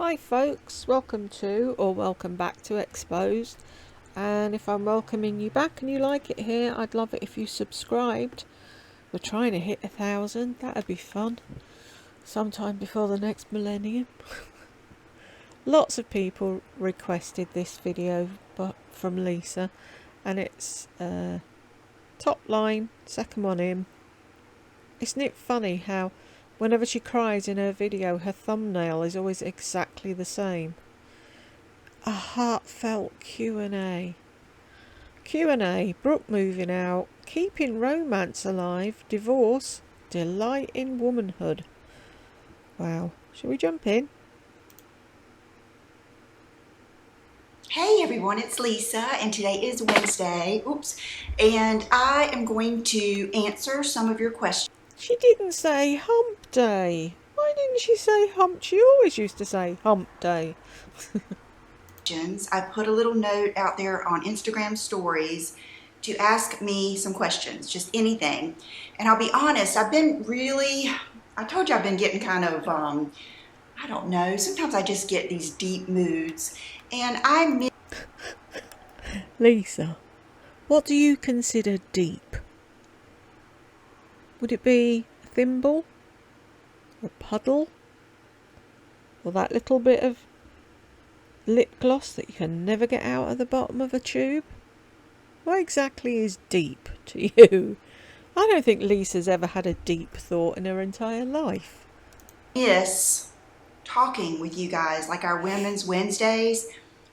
Hi folks, welcome to or welcome back to Exposed, and if I'm welcoming you back and you like it here, I'd love it if you subscribed. We're trying to hit 1,000, that'd be fun, sometime before the next millennium. Lots of people requested this video from Lisa, and it's top line, second one in. Isn't it funny how whenever she cries in her video, her thumbnail is always exactly the same? A heartfelt Q&A. Q&A, Brooke moving out, keeping romance alive, divorce, delight in womanhood. Wow. Shall we jump in? Hey everyone, it's Lisa, and today is Wednesday. And I am going to answer some of your questions. She didn't say hump day. Why didn't she say hump? She always used to say hump day. I put a little note out there on Instagram stories to ask me some questions, just anything. And I'll be honest, I told you I've been getting kind of, I don't know, sometimes I just get these deep moods. And Lisa, what do you consider deep? Would it be a thimble? A puddle? Or that little bit of lip gloss that you can never get out of the bottom of a tube? What exactly is deep to you? I don't think Lisa's ever had a deep thought in her entire life. miss talking with you guys, like our Women's Wednesdays,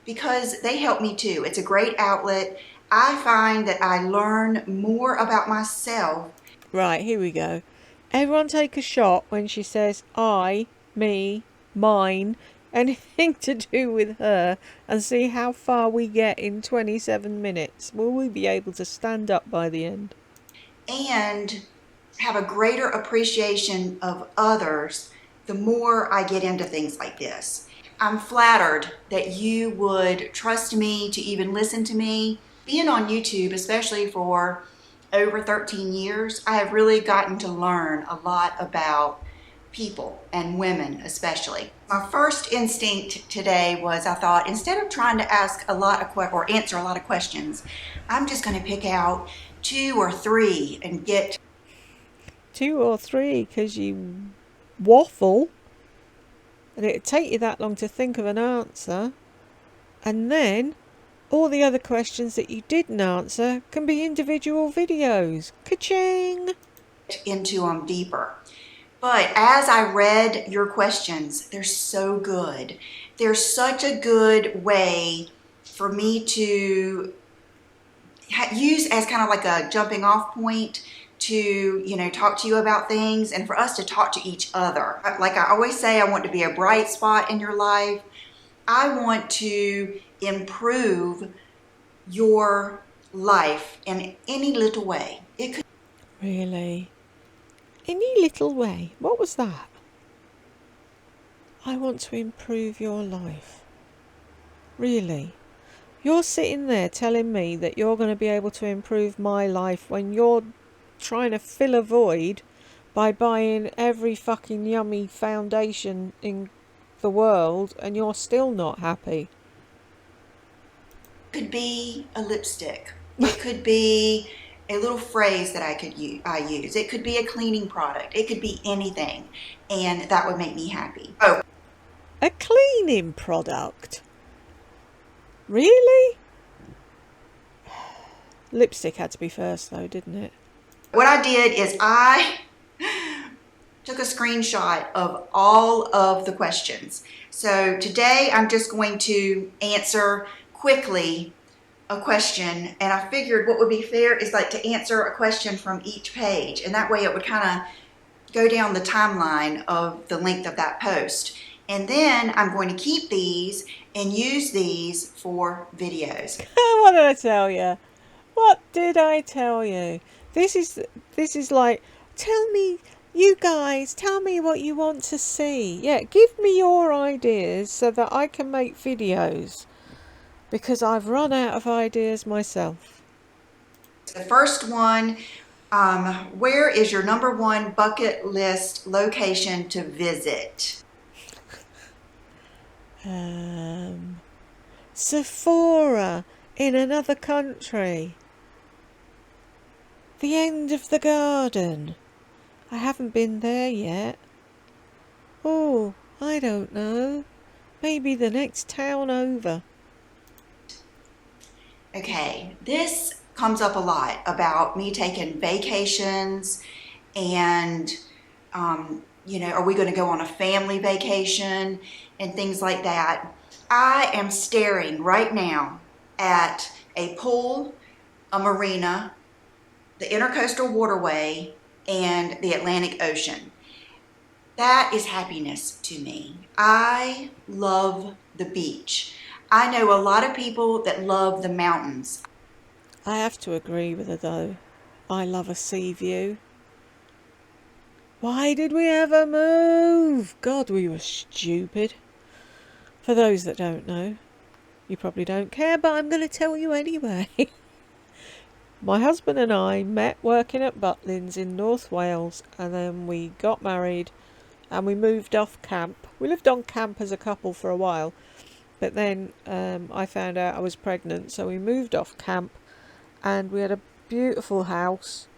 because they help me too. It's a great outlet. I find that I learn more about myself. Right, here we go. Everyone take a shot when she says I, me, mine, anything to do with her, and see how far we get in 27 minutes. Will we be able to stand up by the end? And have a greater appreciation of others the more I get into things like this. I'm flattered that you would trust me to even listen to me. Being on YouTube, especially for over 13 years, I have really gotten to learn a lot about people and women especially. My first instinct today was I thought instead of trying to ask a lot of or answer a lot of questions, I'm just going to pick out 2 or 3 and get 2 or 3 because you waffle, and it'd take you that long to think of an answer, and then all the other questions that you didn't answer can be individual videos. Ka-ching! into them deeper. But as I read your questions, they're so good. They're such a good way for me to use as kind of like a jumping off point to, talk to you about things and for us to talk to each other. Like I always say, I want to be a bright spot in your life. I want to improve your life in any little way. It could Really? Any little way? What was that? I want to improve your life. Really? You're sitting there telling me that you're going to be able to improve my life when you're trying to fill a void by buying every fucking yummy foundation in the world, and you're still not happy. could be a lipstick. It could be a little phrase that I use. It could be a cleaning product. It could be anything, and that would make me happy. Oh, A cleaning product? Really? Lipstick had to be first though, didn't it? what I did is I took a screenshot of all of the questions. So today I'm just going to answer quickly a question, and I figured what would be fair is like to answer a question from each page, and that way it would kind of go down the timeline of the length of that post. And then I'm going to keep these and use these for videos. What did I tell you? What did I tell you? This is like, you guys, tell me what you want to see. Yeah, give me your ideas so that I can make videos, because I've run out of ideas myself. The first one, where is your #1 bucket list location to visit? Um, Sephora in another country. The end of the garden. I haven't been there yet. Oh, I don't know. Maybe the next town over. Okay, this comes up a lot about me taking vacations and, are we going to go on a family vacation and things like that. I am staring right now at a pool, a marina, the Intercoastal Waterway, and the Atlantic Ocean. That is happiness to me. I love the beach. I know a lot of people that love the mountains. I have to agree with her though. I love a sea view. Why did we ever move? God, we were stupid. For those that don't know, you probably don't care, but I'm going to tell you anyway. My husband and I met working at Butlins in North Wales, and then we got married and we moved off camp. We lived on camp as a couple for a while, but then I found out I was pregnant, so we moved off camp and we had a beautiful house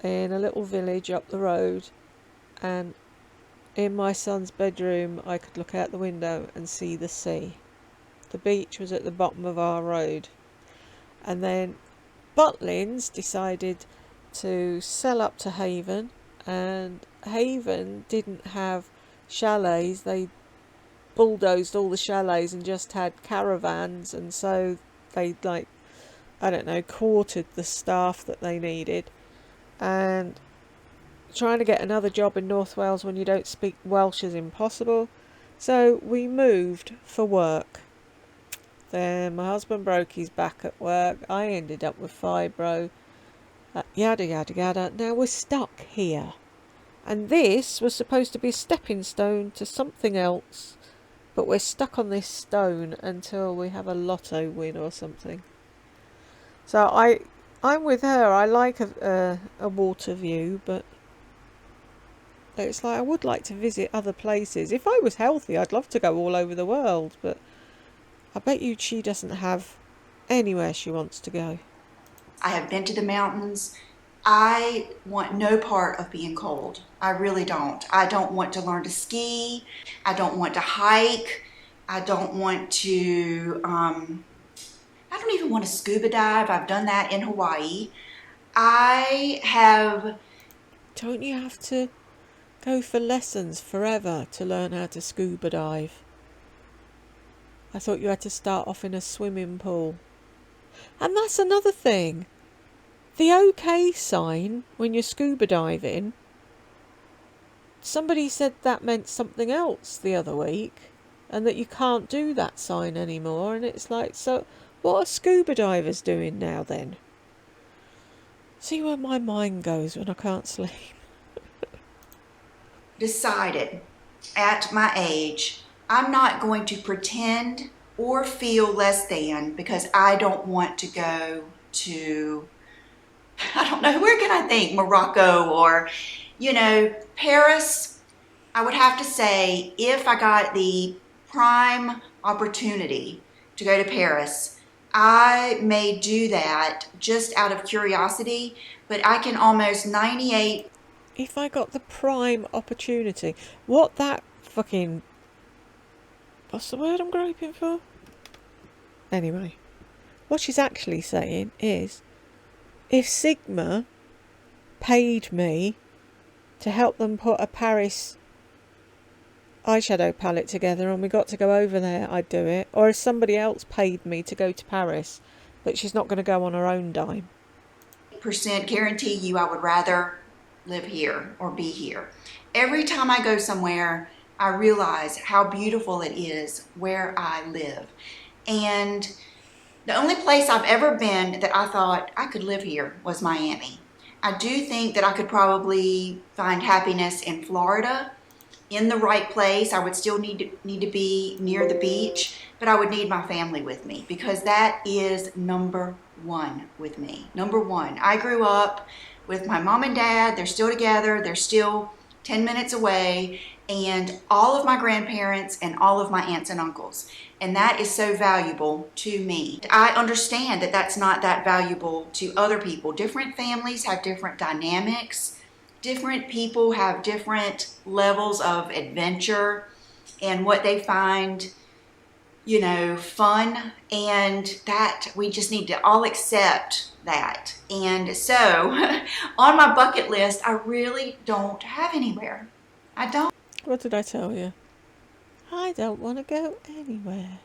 in a little village up the road, and in my son's bedroom I could look out the window and see the sea. The beach was at the bottom of our road. And then Butlins decided to sell up to Haven, and Haven didn't have chalets. They bulldozed all the chalets and just had caravans, and so they, like, I don't know, quartered the staff that they needed. And trying to get another job in North Wales when you don't speak Welsh is impossible. So we moved for work. Then my husband broke his back at work. I ended up with fibro. Yada yada yada. Now we're stuck here. And this was supposed to be a stepping stone to something else. But we're stuck on this stone until we have a lotto win or something. So I'm with her. I like a water view, but it's like I would like to visit other places. If I was healthy, I'd love to go all over the world, but I bet you she doesn't have anywhere she wants to go. I have been to the mountains. I want no part of being cold. I really don't. I don't want to learn to ski. I don't want to hike. I don't want to, I don't even want to scuba dive. I've done that in Hawaii. I have. Don't you have to go for lessons forever to learn how to scuba dive? I thought you had to start off in a swimming pool. And that's another thing. The OK sign when you're scuba diving, somebody said that meant something else the other week, and that you can't do that sign anymore. And it's like, so what are scuba divers doing now then? See where my mind goes when I can't sleep. Decided at my age, I'm not going to pretend or feel less than because I don't want to go to, I don't know, where can I think? Morocco or, Paris. I would have to say, if I got the prime opportunity to go to Paris, I may do that just out of curiosity, but I can almost 98. If I got the prime opportunity, what that fucking... what's the word I'm groping for? Anyway, what she's actually saying is, if Sigma paid me to help them put a Paris eyeshadow palette together and we got to go over there, I'd do it. Or if somebody else paid me to go to Paris, but she's not going to go on her own dime. Percent guarantee you I would rather live here or be here. Every time I go somewhere, I realize how beautiful it is where I live. And the only place I've ever been that I thought I could live here was Miami. I do think that I could probably find happiness in Florida, in the right place. I would still need to be near the beach, but I would need my family with me because that is number one with me. Number one. I grew up with my mom and dad. They're still together. They're still 10 minutes away, and all of my grandparents and all of my aunts and uncles. And that is so valuable to me. I understand that that's not that valuable to other people. Different families have different dynamics. Different people have different levels of adventure and what they find, you know, fun, and that we just need to all accept that. And so on my bucket list, I really don't have anywhere. I don't. What did I tell you? I don't want to go anywhere.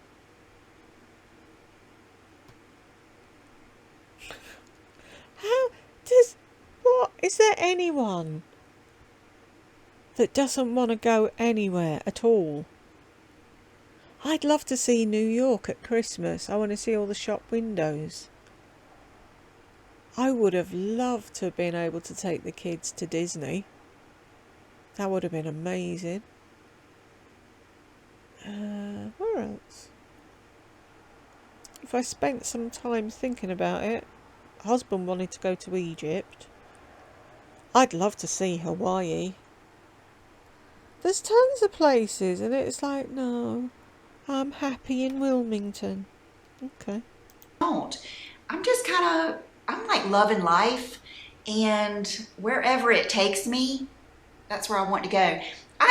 How does... What? Is there anyone that doesn't want to go anywhere at all? I'd love to see New York at Christmas. I want to see all the shop windows. I would have loved to have been able to take the kids to Disney. That would have been amazing. Where else? If I spent some time thinking about it, husband wanted to go to Egypt. I'd love to see Hawaii. There's tons of places, and it's like, no, I'm happy in Wilmington. Okay. I'm just kind of, I'm like loving life, and wherever it takes me, that's where I want to go.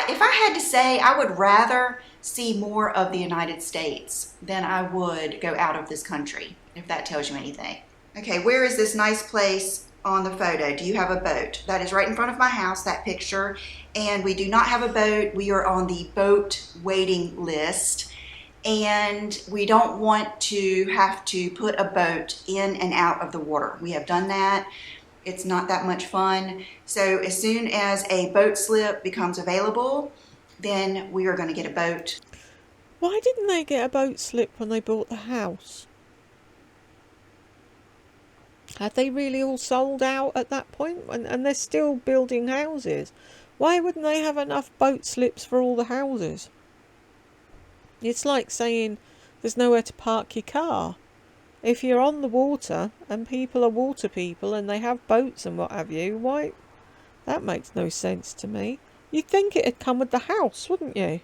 If I had to say, I would rather see more of the United States than I would go out of this country, if that tells you anything. Okay, where is this nice place on the photo? Do you have a boat? That is right in front of my house, that picture. And we do not have a boat. We are on the boat waiting list. And we don't want to have to put a boat in and out of the water. We have done that. It's not that much fun. So as soon as a boat slip becomes available, then we are going to get a boat. Why didn't they get a boat slip when they bought the house? Had they really all sold out at that point? And they're still building houses. Why wouldn't they have enough boat slips for all the houses? It's like saying there's nowhere to park your car. If you're on the water and people are water people and they have boats and what have you, why? That makes no sense to me. You'd think it'd come with the house, wouldn't you?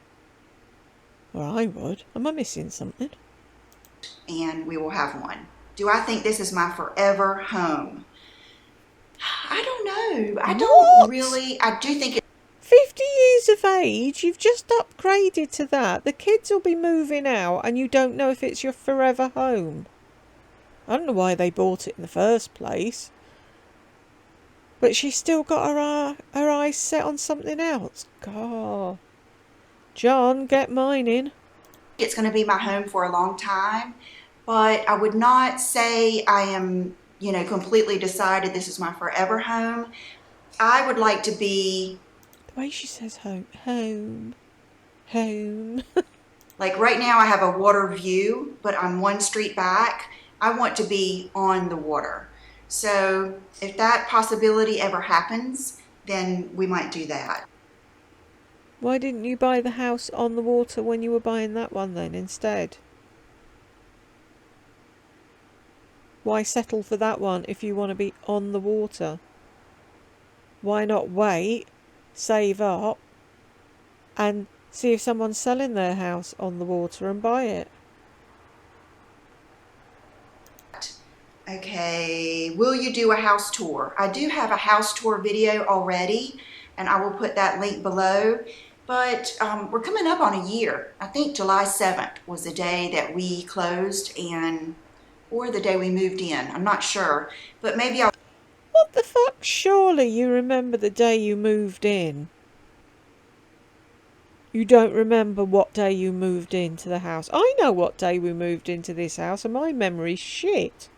Or I would. Am I missing something? And we will have one. Do I think this is my forever home? I don't know. I don't really. I do think 50 years of age, you've just upgraded to that. The kids will be moving out and you don't know if it's your forever home. I don't know why they bought it in the first place. But she's still got her eyes set on something else. God. John, get mine in. it's going to be my home for a long time, but I would not say I am, you know, completely decided this is my forever home. I would like to be... The way she says home. Home. Home. Like right now I have a water view, but I'm one street back. I want to be on the water. So if that possibility ever happens, then we might do that. Why didn't you buy the house on the water when you were buying that one then instead? Why settle for that one if you want to be on the water? Why not wait, save up, and see if someone's selling their house on the water and buy it? Okay, will you do a house tour? I do have a house tour video already, and I will put that link below. But we're coming up on a year. I think July 7th was the day that we closed, or the day we moved in. I'm not sure, but maybe I'll... What the fuck? Surely you remember the day you moved in. You don't remember what day you moved into the house. I know what day we moved into this house, and my memory's shit.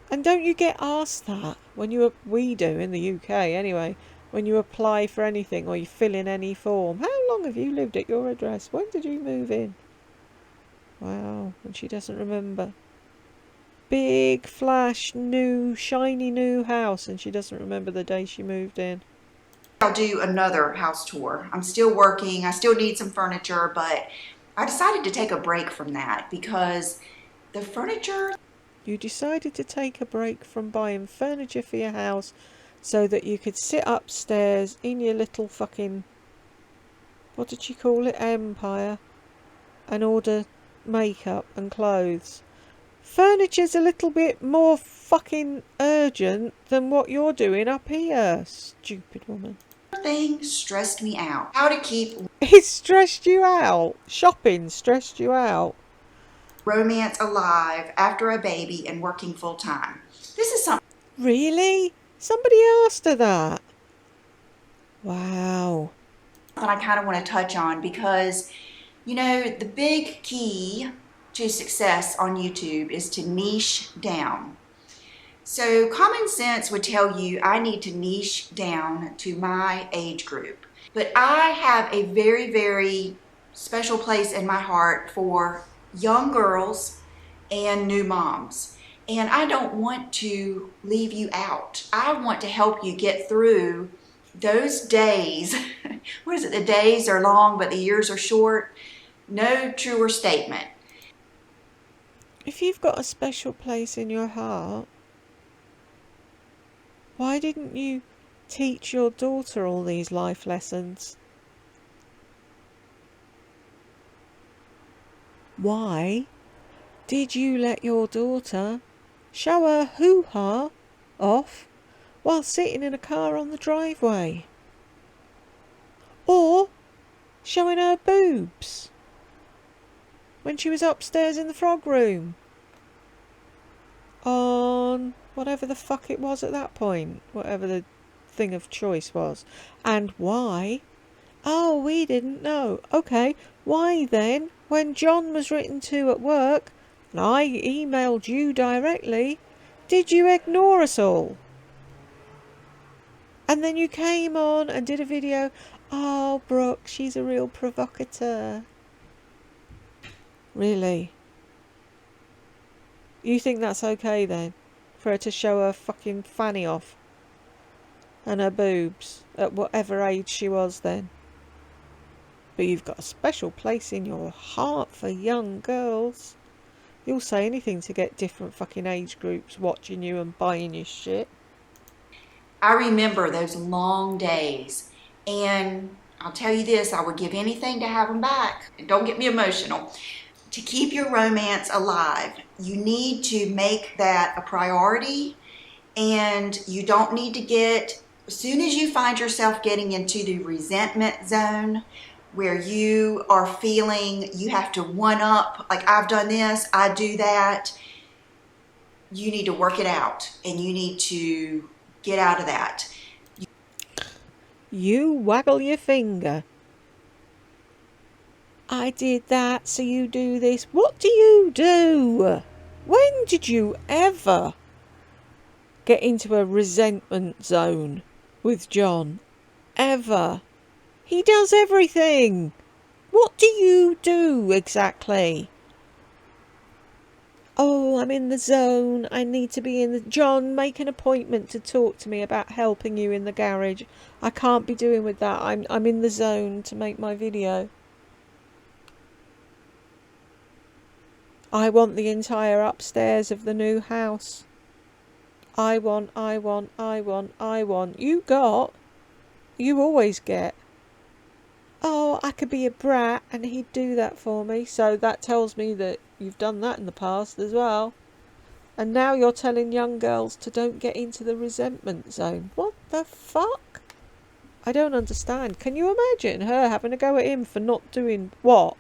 And don't you get asked that when we do in the UK anyway, when you apply for anything or you fill in any form? How long have you lived at your address? When did you move in? Wow, and she doesn't remember. Big, flash, new, shiny new house, and she doesn't remember the day she moved in. I'll do another house tour. I'm still working. I still need some furniture, but I decided to take a break from that because the furniture... You decided to take a break from buying furniture for your house so that you could sit upstairs in your little fucking, what did she call it, empire, and order makeup and clothes. Furniture's a little bit more fucking urgent than what you're doing up here, stupid woman. Thing stressed me out. How to keep It stressed you out? Shopping stressed you out? romance alive after a baby and working full time. This is something. Really? Somebody asked her that? Wow. That I kind of want to touch on because, you know, the big key to success on YouTube is to niche down. So common sense would tell you I need to niche down to my age group. But I have a very, very special place in my heart for young girls and new moms. And I don't want to leave you out. I want to help you get through those days. What is it? The days are long, but the years are short. No truer statement. If you've got a special place in your heart, why didn't you teach your daughter all these life lessons? Why did you let your daughter show her hoo-ha off while sitting in a car on the driveway? Or showing her boobs when she was upstairs in the frog room on whatever the fuck it was at that point, whatever the thing of choice was. And why? Oh, we didn't know. Okay, why then, when John was written to at work and I emailed you directly, did you ignore us all? And then you came on and did a video. Oh, Brooke, she's a real provocateur. Really? You think that's okay then? For her to show her fucking fanny off? And her boobs? At whatever age she was then? But you've got a special place in your heart for young girls. You'll say anything to get different fucking age groups watching you and buying your shit. I remember those long days, and I'll tell you this, I would give anything to have them back. And don't get me emotional. To keep your romance alive, you need to make that a priority, and you don't need to get, as soon as you find yourself getting into the resentment zone, where you are feeling you have to one up, like I've done this, I do that, you need to work it out, and you need to get out of that. You waggle your finger. I did that, so you do this. What do you do? When did you ever get into a resentment zone with John? Ever? He does everything. What do you do exactly? Oh, I'm in the zone. I need to be in the... John, make an appointment to talk to me about helping you in the garage. I can't be doing with that. I'm in the zone to make my video. I want the entire upstairs of the new house. I want. You always get. Oh, I could be a brat and he'd do that for me. So that tells me that you've done that in the past as well. And now you're telling young girls to don't get into the resentment zone. What the fuck? I don't understand. Can you imagine her having to go at him for not doing what?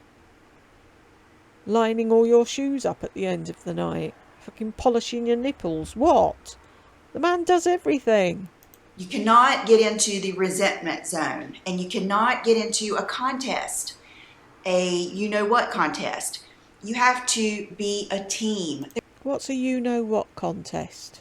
Lining all your shoes up at the end of the night. Fucking polishing your nipples. What? The man does everything. You cannot get into the resentment zone, and you cannot get into a contest, a you-know-what contest. You have to be a team. What's a you-know-what contest?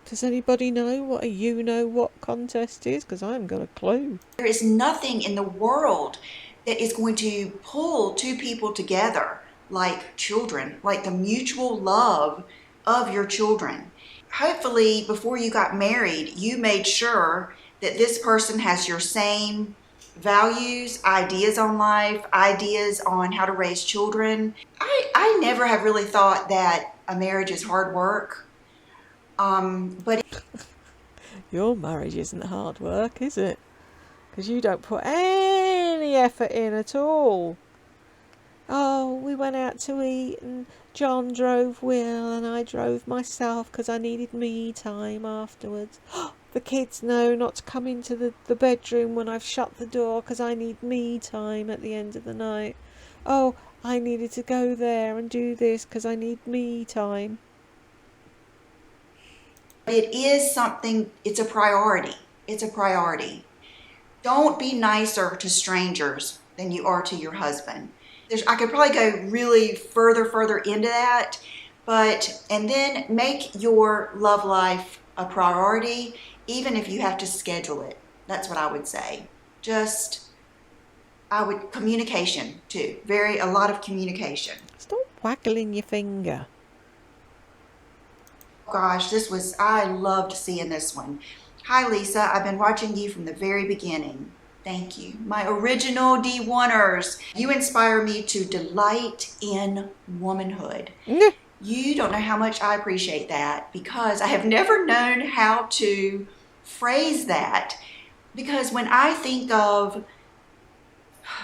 Does anybody know what a you-know-what contest is? Because I haven't got a clue. There is nothing in the world that is going to pull two people together like children, like the mutual love of your children. Hopefully, before you got married, you made sure that this person has your same values, ideas on life, ideas on how to raise children. I never have really thought that a marriage is hard work. But Your marriage isn't hard work, is it? Because you don't put any effort in at all. Oh, we went out to eat and John drove Will and I drove myself because I needed me time afterwards. The kids know not to come into the bedroom when I've shut the door because I need me time at the end of the night. Oh, I needed to go there and do this because I need me time. it is something, it's a priority. It's a priority. Don't be nicer to strangers than you are to your husband. I could probably go really further into that, and then make your love life a priority, even if you have to schedule it. That's what I would say. Communication too. A lot of communication. Stop waggling your finger. Gosh, I loved seeing this one. Hi, Lisa. I've been watching you from the very beginning. Thank you. My original D1ers. You inspire me to delight in womanhood. You don't know how much I appreciate that because I have never known how to phrase that. Because when I think of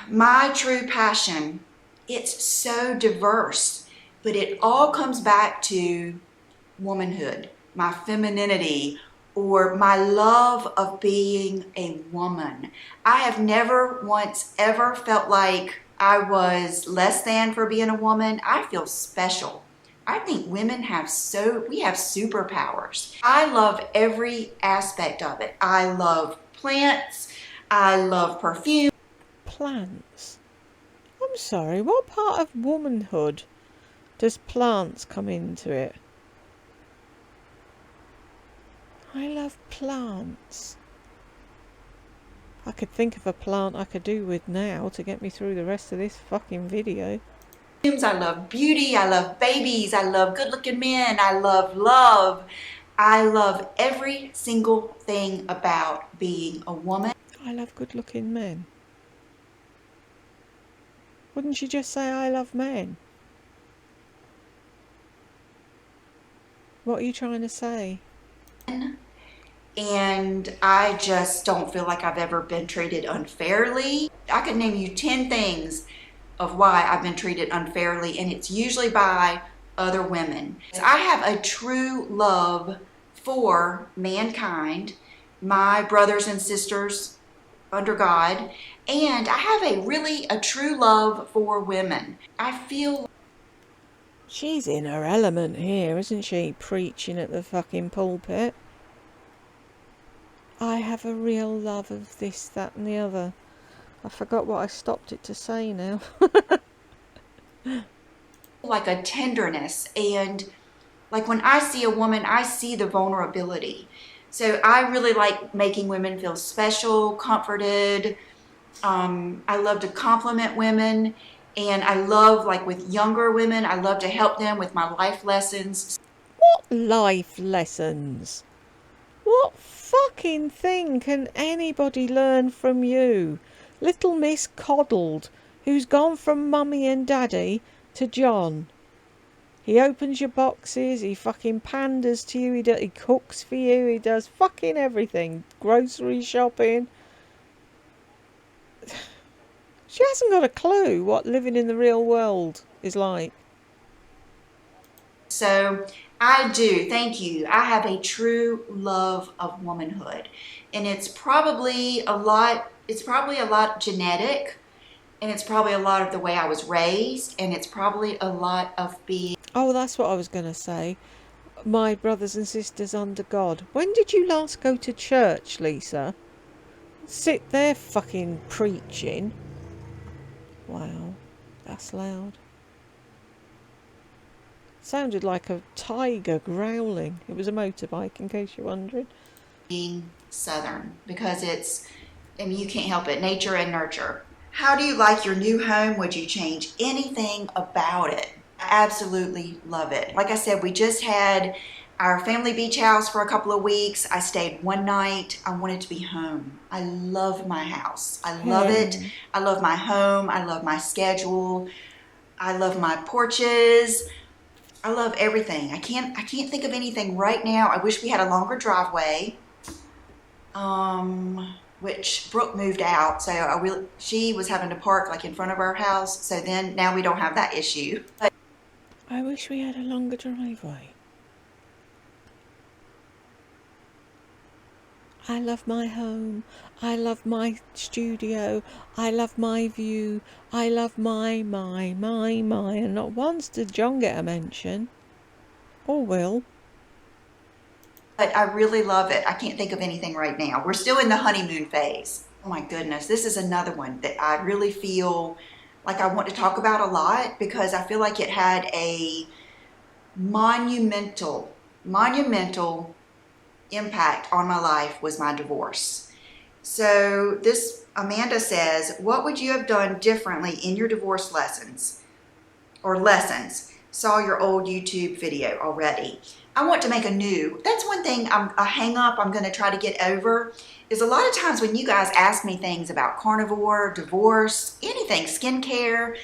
my true passion, it's so diverse, but it all comes back to womanhood, my femininity, or my love of being a woman. I have never once ever felt like I was less than for being a woman. I feel special. I think women we have superpowers. I love every aspect of it. I love plants. I love perfume. Plants? I'm sorry, what part of womanhood does plants come into it? I love plants. I could think of a plant I could do with now to get me through the rest of this fucking video. I love beauty. I love babies. I love good-looking men. I love love. I love every single thing about being a woman. I love good-looking men. Wouldn't you just say I love men? What are you trying to say? And I just don't feel like I've ever been treated unfairly. I could name you 10 things of why I've been treated unfairly, and it's usually by other women. I have a true love for mankind, my brothers and sisters under God, and I have a true love for women. I feel she's in her element here, isn't she? Preaching at the fucking pulpit. I have a real love of this, that and the other. I forgot what I stopped it to say now. like a tenderness, and like when I see a woman, I see the vulnerability. So I really like making women feel special, comforted. I love to compliment women, and I love, like with younger women, I love to help them with my life lessons. What life lessons? What fucking thing can anybody learn from you? Little Miss Coddled, who's gone from mummy and daddy to John. He opens your boxes, he fucking panders to you, he cooks for you, he does fucking everything. Grocery shopping. She hasn't got a clue what living in the real world is like. So I do, thank you. I have a true love of womanhood, and it's probably a lot genetic, and it's probably a lot of the way I was raised, and it's probably a lot of being... Oh, that's what I was going to say. My brothers and sisters under God. When did you last go to church, Lisa? Sit there fucking preaching. Wow, that's loud. Sounded like a tiger growling. It was a motorbike, in case you're wondering. being Southern, because you can't help it, nature and nurture. How do you like your new home? Would you change anything about it? I absolutely love it. Like I said, we just had our family beach house for a couple of weeks. I stayed one night. I wanted to be home. I love my house. I love it. I love my home. I love my schedule. I love my porches. I love everything. I can't think of anything right now. I wish we had a longer driveway. Which Brooke moved out, so she was having to park like in front of our house. So then now we don't have that issue. But I wish we had a longer driveway. I love my home. I love my studio. I love my view. I love my. And not once did John get a mention. Or Will. I really love it. I can't think of anything right now. We're still in the honeymoon phase. Oh my goodness, this is another one that I really feel like I want to talk about a lot because I feel like it had a monumental impact on my life was my divorce. So this Amanda says, what would you have done differently in your divorce lessons? Saw your old YouTube video already. I want to make a new. That's one thing, a hang up I'm going to try to get over is a lot of times when you guys ask me things about carnivore, divorce, anything, skincare,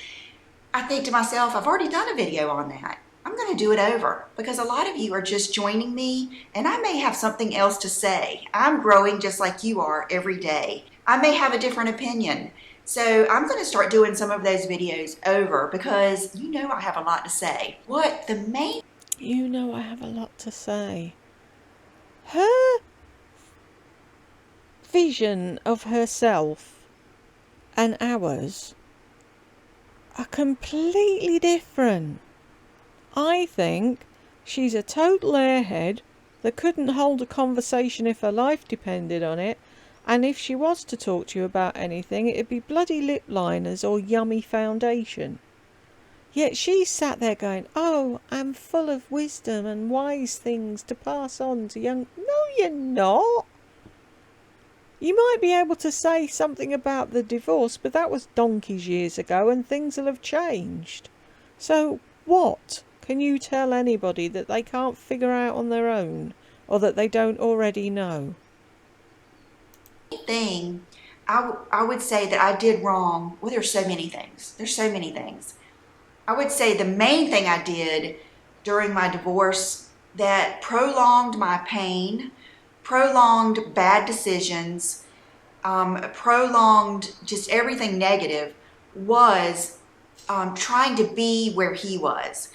I think to myself, I've already done a video on that. I'm going to do it over because a lot of you are just joining me and I may have something else to say. I'm growing just like you are every day. I may have a different opinion. So I'm going to start doing some of those videos over because you know I have a lot to say. You know I have a lot to say. Her vision of herself and ours are completely different. I think she's a total airhead that couldn't hold a conversation if her life depended on it, and if she was to talk to you about anything, it'd be bloody lip liners or yummy foundation. Yet she's sat there going, oh, I'm full of wisdom and wise things to pass on to young... No, you're not. You might be able to say something about the divorce, but that was donkeys years ago and things will have changed. So what can you tell anybody that they can't figure out on their own or that they don't already know? Thing I would say that I did wrong. Well, there's so many things. I would say the main thing I did during my divorce that prolonged my pain, prolonged bad decisions, prolonged just everything negative was trying to be where he was,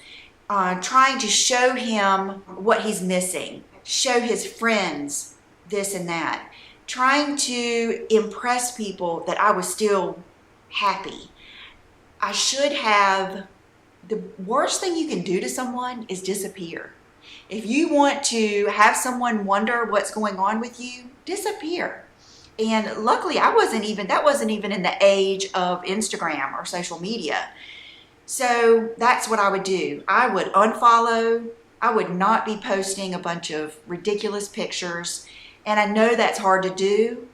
trying to show him what he's missing, show his friends this and that, trying to impress people that I was still happy. I should have. The worst thing you can do to someone is disappear. If you want to have someone wonder what's going on with you, disappear. And luckily that wasn't even in the age of Instagram or social media. So that's what I would do. I would unfollow. I would not be posting a bunch of ridiculous pictures. And I know that's hard to do.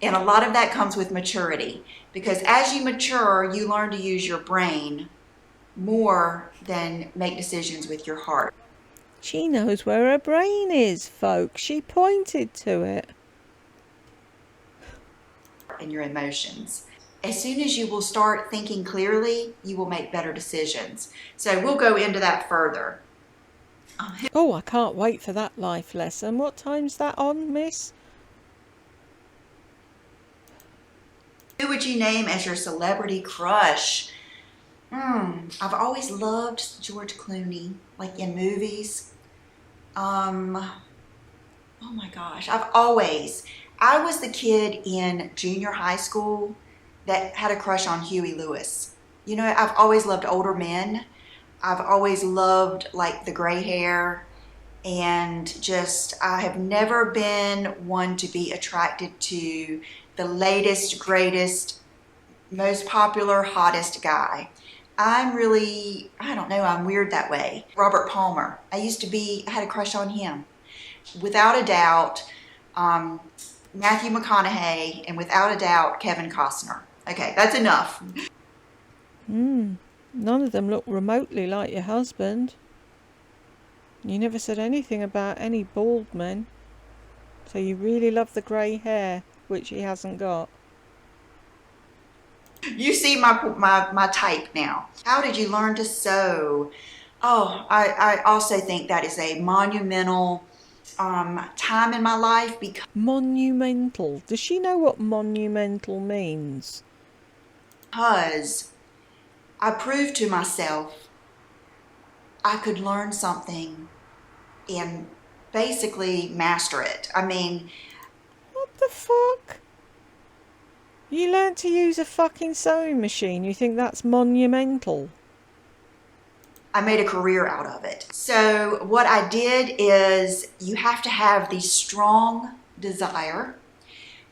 And a lot of that comes with maturity because as you mature, you learn to use your brain more than make decisions with your heart. She knows where her brain is, folks. She pointed to it. And your emotions. As soon as you will start thinking clearly, you will make better decisions. So we'll go into that further. Oh, I can't wait for that life lesson. What time's that on, miss? Who would you name as your celebrity crush? I've always loved George Clooney, like in movies. Oh my gosh, I was the kid in junior high school that had a crush on Huey Lewis. You know, I've always loved older men. I've always loved like the gray hair and just, I have never been one to be attracted to the latest, greatest, most popular, hottest guy. I don't know, I'm weird that way. Robert Palmer, I had a crush on him. Without a doubt, Matthew McConaughey, and without a doubt, Kevin Costner. Okay, that's enough. None of them look remotely like your husband. You never said anything about any bald men. So you really love the grey hair, which he hasn't got. You see my type now. How did you learn to sew? Oh, I also think that is a monumental time in my life Monumental. Does she know what monumental means? because I proved to myself I could learn something and basically master it. I mean, What the fuck? You learnt to use a fucking sewing machine. You think that's monumental? I made a career out of it. So what I did is you have to have the strong desire.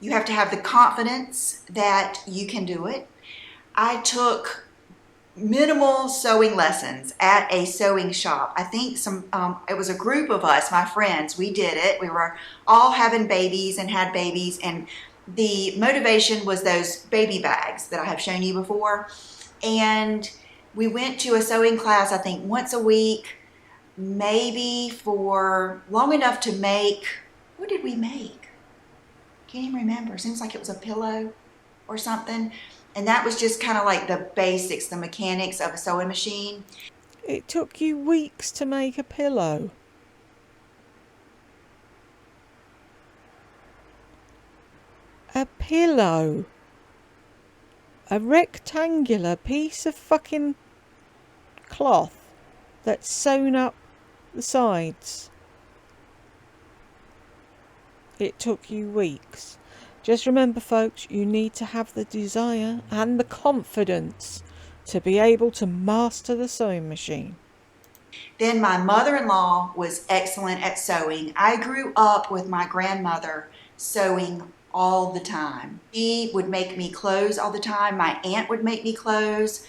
You have to have the confidence that you can do it. I took minimal sewing lessons at a sewing shop. I think it was a group of us, my friends, we did it. We were all having babies and had babies, and the motivation was those baby bags that I have shown you before. And we went to a sewing class, I think once a week, maybe for long enough to make, what did we make? Can't even remember. Seems like it was a pillow or something. And that was just kind of like the basics, the mechanics of a sewing machine. It took you weeks to make a pillow. A pillow. A rectangular piece of fucking cloth that's sewn up the sides. It took you weeks. Just remember, folks, you need to have the desire and the confidence to be able to master the sewing machine. Then my mother-in-law was excellent at sewing. I grew up with my grandmother sewing all the time. She would make me clothes all the time. My aunt would make me clothes.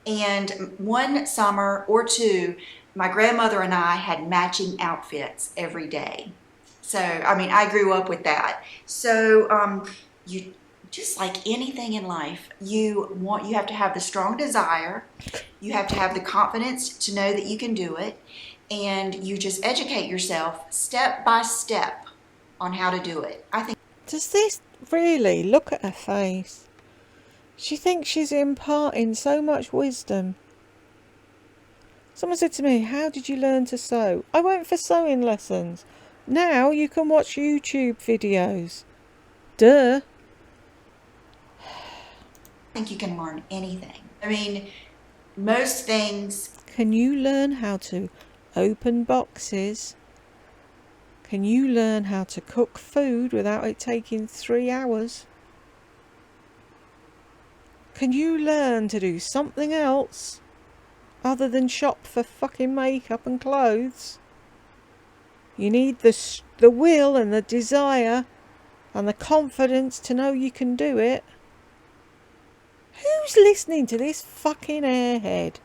And one summer or two, my grandmother and I had matching outfits every day. So, I mean, I grew up with that. So, you just like anything in life, you have to have the strong desire, you have to have the confidence to know that you can do it, and you just educate yourself step by step on how to do it. I think. Does this really? Look at her face. She thinks she's imparting so much wisdom. Someone said to me, "How did you learn to sew?" I went for sewing lessons. Now you can watch YouTube videos. Duh. I think you can learn anything. I mean, most things. Can you learn how to open boxes? Can you learn how to cook food without it taking 3 hours? Can you learn to do something else other than shop for fucking makeup and clothes? You need the will and the desire and the confidence to know you can do it. Who's listening to this fucking airhead?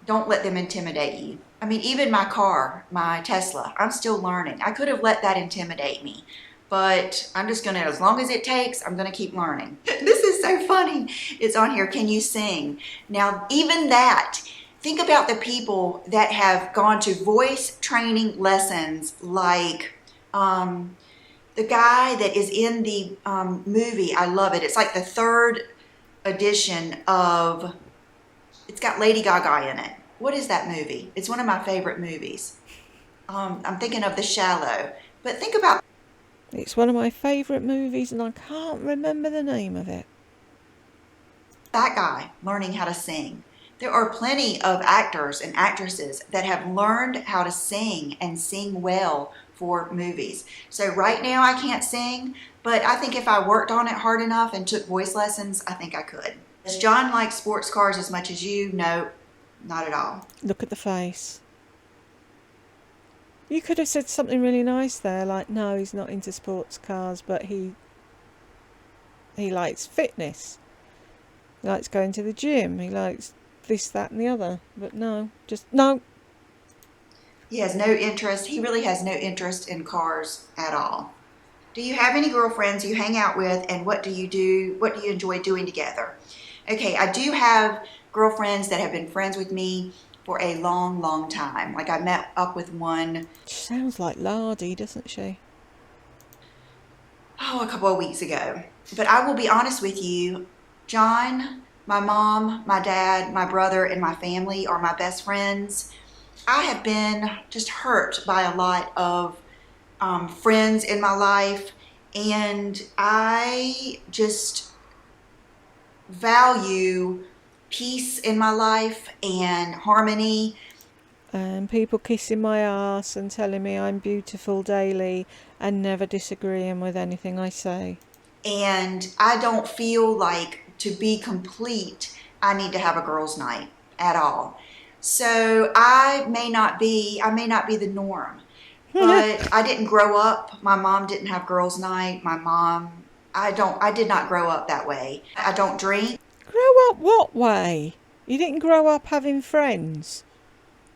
Don't let them intimidate you. I mean, even my car, my Tesla, I'm still learning. I could have let that intimidate me, but I'm just gonna, as long as it takes, I'm gonna keep learning. This is so funny. It's on here, can you sing? Now, even that, think about the people that have gone to voice training lessons, like the guy that is in the movie, I love it. It's like the third edition of, it's got Lady Gaga in it. What is that movie? It's one of my favorite movies. I'm thinking of The Shallow. But think about. It's one of my favourite movies and I can't remember the name of it. That guy learning how to sing. There are plenty of actors and actresses that have learned how to sing and sing well for movies. So right now I can't sing, but I think if I worked on it hard enough and took voice lessons, I think I could. Does John like sports cars as much as you? No, not at all. Look at the face. You could have said something really nice there, like, no, he's not into sports cars, but he likes fitness. He likes going to the gym. He likes this, that and the other. But no, just no. He has no interest. He really has no interest in cars at all. Do you have any girlfriends you hang out with, and what do you do? What do you enjoy doing together? Okay, I do have girlfriends that have been friends with me for a long, long time. Like I met up with one. She sounds like Lardy, doesn't she? Oh, a couple of weeks ago. But I will be honest with you, John, my mom, my dad, my brother, and my family are my best friends. I have been just hurt by a lot of friends in my life, and I just value peace in my life and harmony. And people kissing my ass and telling me I'm beautiful daily and never disagreeing with anything I say. And I don't feel like to be complete, I need to have a girls' night at all. So I may not be the norm, but I didn't grow up. My mom didn't have girls' night. I did not grow up that way. I don't drink. Grow up what way? You didn't grow up having friends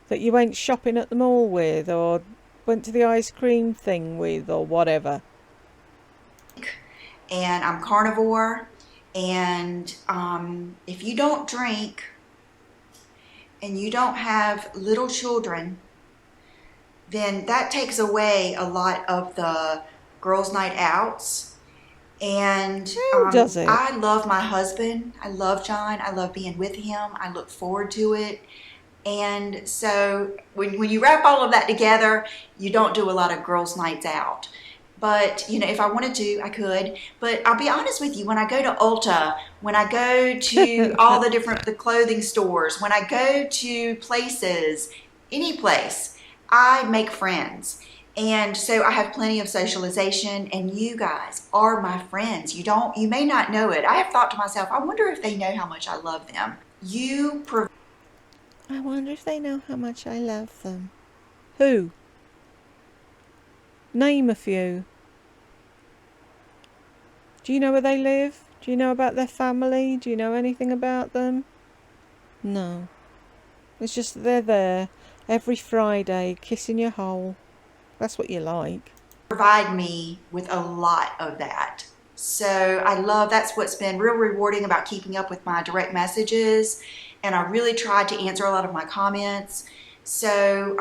that you went shopping at the mall with or went to the ice cream thing with or whatever? And I'm carnivore. And if you don't drink and you don't have little children, then that takes away a lot of the girls' night outs. And How does it? I love my husband. I love John. I love being with him. I look forward to it. And so when you wrap all of that together, you don't do a lot of girls' nights out. But, if I wanted to, I could. But I'll be honest with you, when I go to Ulta, when I go to all the clothing stores, when I go to places, any place, I make friends. And so I have plenty of socialization, and you guys are my friends. You may not know it. I have thought to myself, I wonder if they know how much I love them. I wonder if they know how much I love them. Who? Name a few. Do you know where they live? Do you know about their family? Do you know anything about them? No. It's just that they're there every Friday kissing your hole. That's what you like. provide me with a lot of that. So that's what's been real rewarding about keeping up with my direct messages. And I really tried to answer a lot of my comments. So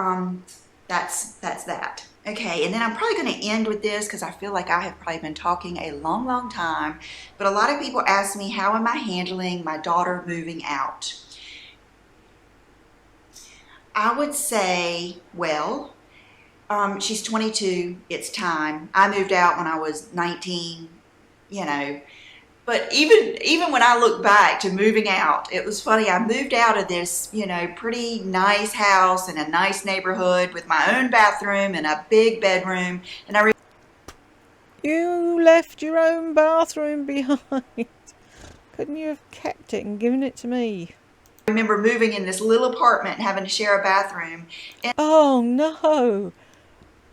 that's that. Okay, and then I'm probably going to end with this because I feel like I have probably been talking a long, long time. But a lot of people ask me, how am I handling my daughter moving out? I would say, well, she's 22. It's time. I moved out when I was 19, But even when I look back to moving out, it was funny. I moved out of this, pretty nice house in a nice neighborhood with my own bathroom and a big bedroom. And You left your own bathroom behind. Couldn't you have kept it and given it to me? remember moving in this little apartment and having to share a bathroom. Oh no!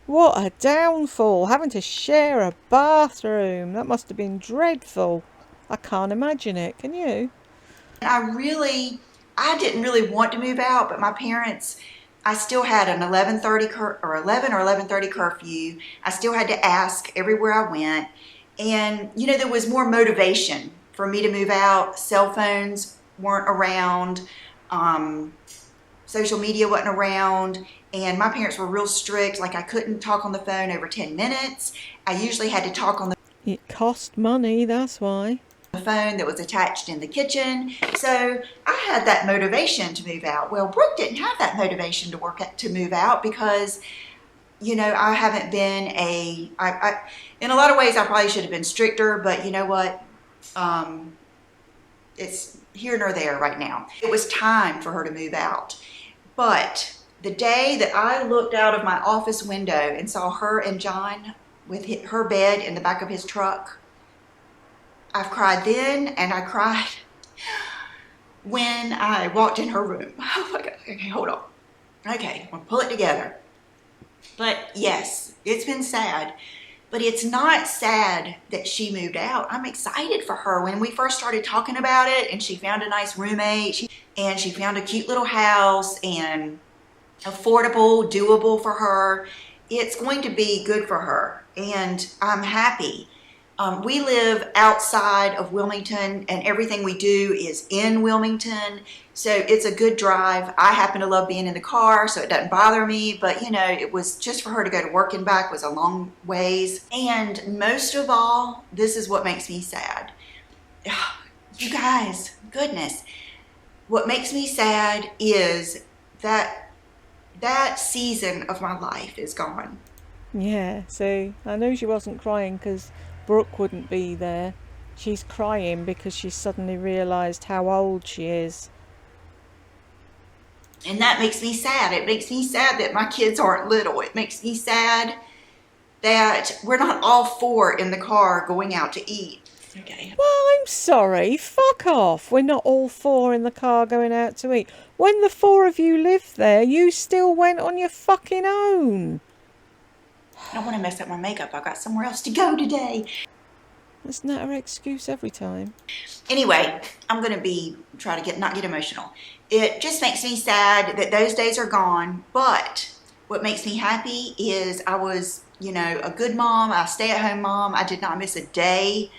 What a downfall, having to share a bathroom. That must have been dreadful. I can't imagine it, can you? And I didn't really want to move out, but my parents, I still had an 11:30 or 11 or 11:30 curfew. I still had to ask everywhere I went. And, there was more motivation for me to move out. Cell phones weren't around. Social media wasn't around. And my parents were real strict. Like I couldn't talk on the phone over 10 minutes. I usually had to talk on the It cost money, that's why. phone that was attached in the kitchen. So I had that motivation to move out. Well, Brooke didn't have that motivation to move out because, I haven't been in a lot of ways, I probably should have been stricter, but you know what? It's here nor there right now. It was time for her to move out. But the day that I looked out of my office window and saw her and John with her bed in the back of his truck, I've cried then, and I cried when I walked in her room. Oh my God. Okay, hold on. Okay, I'll pull it together. But yes, it's been sad. But it's not sad that she moved out. I'm excited for her. When we first started talking about it and she found a nice roommate and she found a cute little house and affordable, doable for her, it's going to be good for her. And I'm happy. We live outside of Wilmington and everything we do is in Wilmington. So it's a good drive. I happen to love being in the car, so it doesn't bother me. But, it was just for her to go to work and back was a long ways. And most of all, this is what makes me sad. You guys, goodness. What makes me sad is that that season of my life is gone. Yeah, see, I knew she wasn't crying because Brooke wouldn't be there. She's crying because she's suddenly realised how old she is. And that makes me sad. It makes me sad that my kids aren't little. It makes me sad that we're not all four in the car going out to eat. Okay. Well, I'm sorry, fuck off. We're not all four in the car going out to eat. When the four of you lived there, you still went on your fucking own. I don't want to mess up my makeup. I've got somewhere else to go today. Isn't that her excuse every time? Anyway, I'm going to try to not get emotional. It just makes me sad that those days are gone. But what makes me happy is I was, a good mom, a stay-at-home mom. I did not miss a day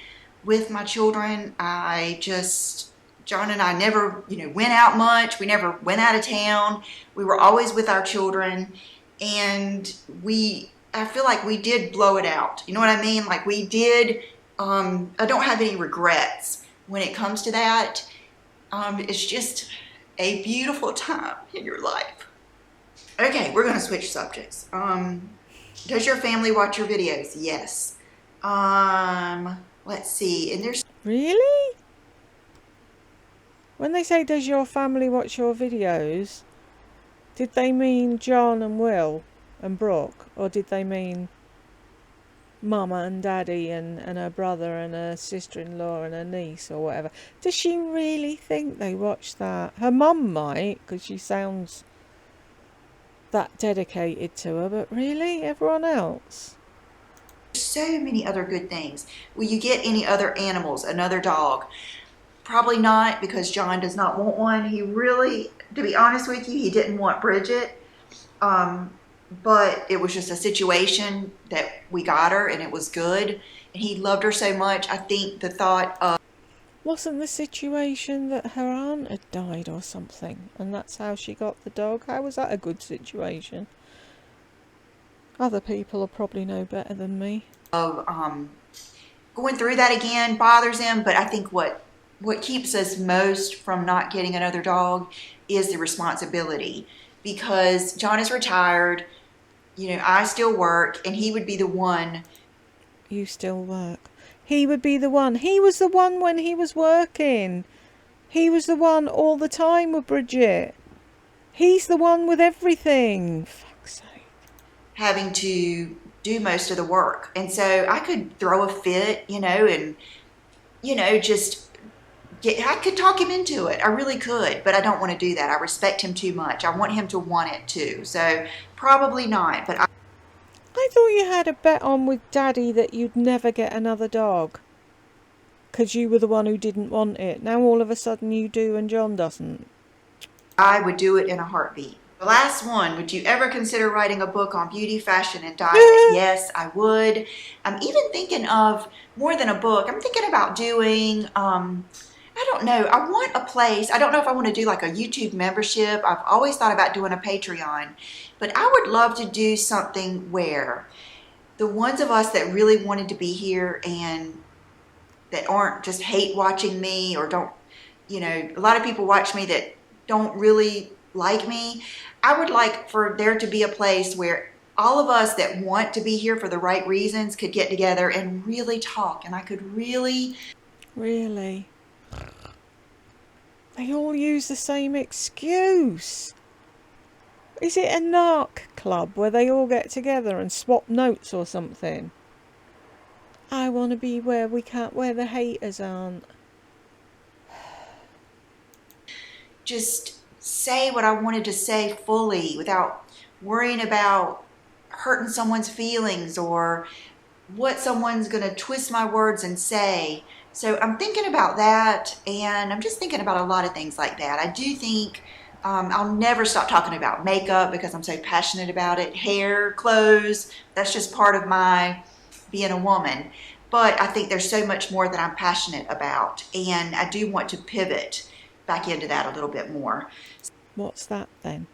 with my children. John and I never, went out much. We never went out of town. We were always with our children. And I feel like we did blow it out. You know what I mean? Like we did. I don't have any regrets when it comes to that. It's just a beautiful time in your life. Okay, we're going to switch subjects. Does your family watch your videos? Yes. Let's see. And there's Really? When they say, does your family watch your videos, did they mean John and Will and Brooke? Or did they mean Mama and Daddy and her brother and her sister-in-law and her niece or whatever? Does she really think they watch that? Her mum might, because she sounds that dedicated to her, but really, everyone else? so many other good things. Will you get any other animals? Another dog? Probably not, because John does not want one. He really, to be honest with you, he didn't want Bridget. But it was just a situation that we got her, and it was good. And he loved her so much. I think the thought of Wasn't the situation that her aunt had died or something, and that's how she got the dog? How was that a good situation? Other people will probably know better than me. Going through that again bothers him, but I think what keeps us most from not getting another dog is the responsibility, because John is retired. I still work, and he would be the one. You still work. He would be the one. He was the one when he was working. He was the one all the time with Bridget. He's the one with everything. Fuck's sake. Having to do most of the work. And so I could throw a fit, and, I could talk him into it. I really could, but I don't want to do that. I respect him too much. I want him to want it too. So probably not, but I thought you had a bet on with Daddy that you'd never get another dog. 'Cause you were the one who didn't want it. Now all of a sudden you do and John doesn't. I would do it in a heartbeat. The last one, would you ever consider writing a book on beauty, fashion, and diet? Yes, I would. I'm even thinking of more than a book. I'm thinking about doing, I don't know. I want a place. I don't know if I want to do like a YouTube membership. I've always thought about doing a Patreon, but I would love to do something where the ones of us that really wanted to be here and that aren't just hate watching me or don't, a lot of people watch me that don't really like me. I would like for there to be a place where all of us that want to be here for the right reasons could get together and really talk, and I could really. Really? They all use the same excuse. Is it a narc club where they all get together and swap notes or something? I want to be where the haters aren't. Just say what I wanted to say fully without worrying about hurting someone's feelings or what someone's going to twist my words and say. So I'm thinking about that, and I'm just thinking about a lot of things like that. I do think I'll never stop talking about makeup because I'm so passionate about it. Hair, clothes, that's just part of my being a woman. But I think there's so much more that I'm passionate about, and I do want to pivot back into that a little bit more. What's that then?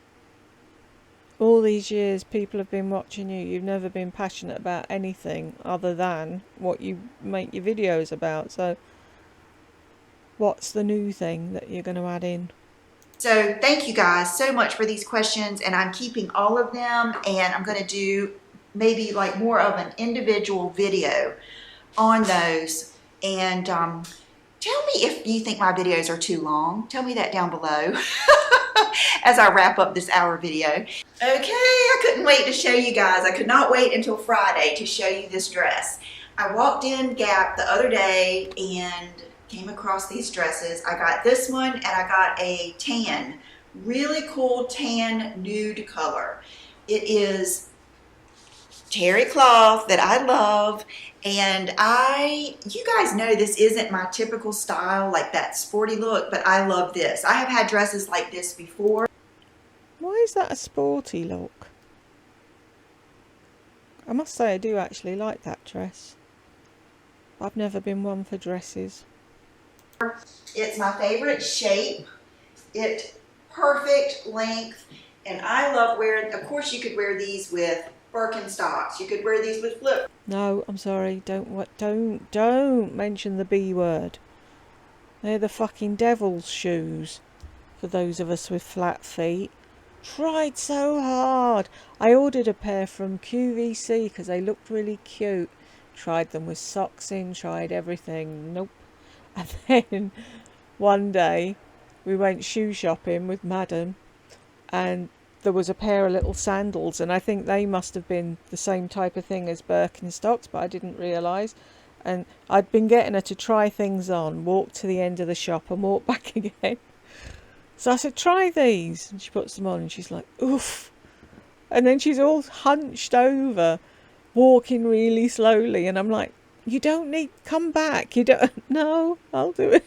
All these years people have been watching you. You've never been passionate about anything other than what you make your videos about. So what's the new thing that you're going to add in? So thank you guys so much for these questions, and I'm keeping all of them, and I'm going to do maybe like more of an individual video on those. And tell me if you think my videos are too long. Tell me that down below as I wrap up this hour video. Okay, I couldn't wait to show you guys. I could not wait until Friday to show you this dress. I walked in Gap the other day and came across these dresses. I got this one and I got a tan, really cool tan nude color. It is terry cloth that I love, and you guys know this isn't my typical style, like that sporty look, but I love this. I have had dresses like this before. Why is that a sporty look? I must say I do actually like that dress. I've never been one for dresses. It's my favorite shape. It perfect length, and I love wearing, of course you could wear these with Birkenstocks. You could wear these with flip. No, I'm sorry. Don't mention the B word. They're the fucking devil's shoes for those of us with flat feet. Tried so hard. I ordered a pair from QVC because they looked really cute. Tried them with socks in, tried everything. Nope. And then one day we went shoe shopping with Madam, and there was a pair of little sandals, and I think they must have been the same type of thing as Birkenstocks, but I didn't realise. And I'd been getting her to try things on, walk to the end of the shop and walk back again. So I said, try these. And she puts them on and she's like, oof. And then she's all hunched over, walking really slowly. And I'm like, you don't need, come back. You don't, no, I'll do it.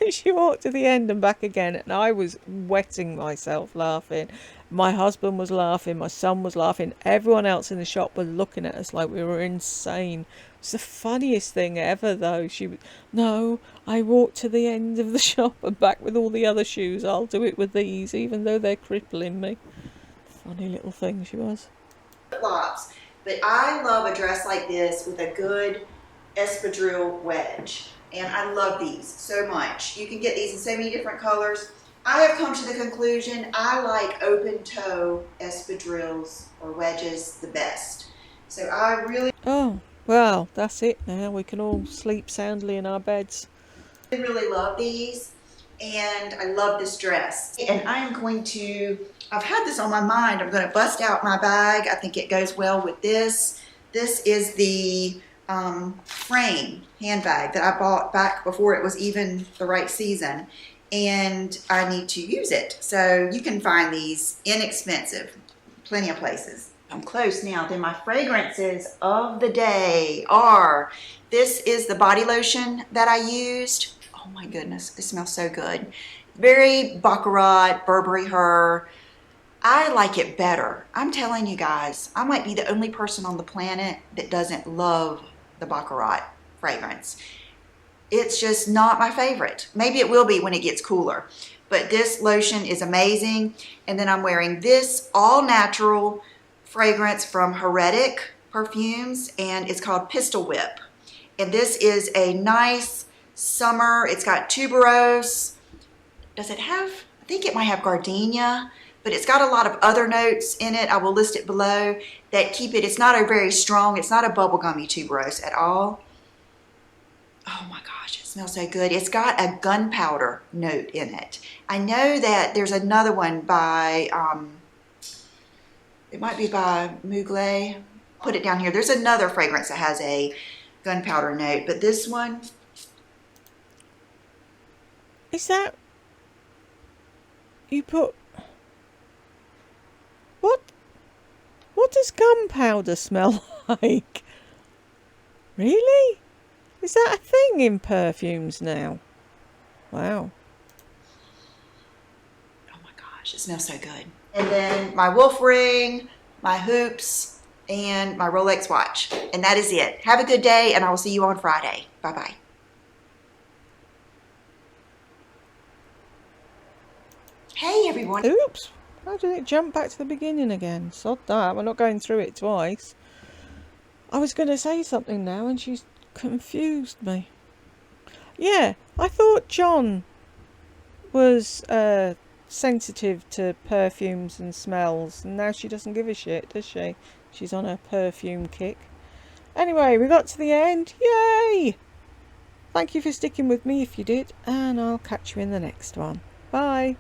And she walked to the end and back again. And I was wetting myself laughing. My husband was laughing. My son was laughing. Everyone else in the shop was looking at us like we were insane. It's the funniest thing ever, though. She was, no, I walked to the end of the shop and back with all the other shoes. I'll do it with these, even though they're crippling me. Funny little thing she was. Flops, but I love a dress like this with a good espadrille wedge, and I love these so much. You can get these in so many different colors. I have come to the conclusion I like open toe espadrilles or wedges the best. So I really... Oh. Well, that's it now. We can all sleep soundly in our beds. I really love these, and I love this dress. And I am going to, I've had this on my mind. I'm going to bust out my bag. I think it goes well with this. This is the frame handbag that I bought back before it was even the right season, and I need to use it. So you can find these inexpensive, plenty of places. I'm close now. Then my fragrances of the day are, this is the body lotion that I used. Oh my goodness, it smells so good. Very Baccarat, Burberry Her. I like it better. I'm telling you guys, I might be the only person on the planet that doesn't love the Baccarat fragrance. It's just not my favorite. Maybe it will be when it gets cooler. But this lotion is amazing. And then I'm wearing this all natural fragrance from Heretic Perfumes, and it's called Pistol Whip. And this is a nice summer. It's got tuberose. Does it have, I think it might have gardenia, but it's got a lot of other notes in it. I will list it below that keep it, it's not a very strong, it's not a bubblegummy tuberose at all. Oh my gosh, it smells so good. It's got a gunpowder note in it. I know that there's another one by, it might be by Mugler. Put it down here. There's another fragrance that has a gunpowder note, but this one. Is that, you put, what does gunpowder smell like? Really? Is that a thing in perfumes now? Wow. Oh my gosh, it smells so good. And then my wolf ring, my hoops, and my Rolex watch. And that is it. Have a good day, and I will see you on Friday. Bye-bye. Hey, everyone. Oops. How did it jump back to the beginning again? Sod that. We're not going through it twice. I was going to say something now, and she's confused me. Yeah, I thought John was sensitive to perfumes and smells, and now she doesn't give a shit, does she? She's on a perfume kick. Anyway, we got to the end. Yay! Thank you for sticking with me if you did, and I'll catch you in the next one. Bye.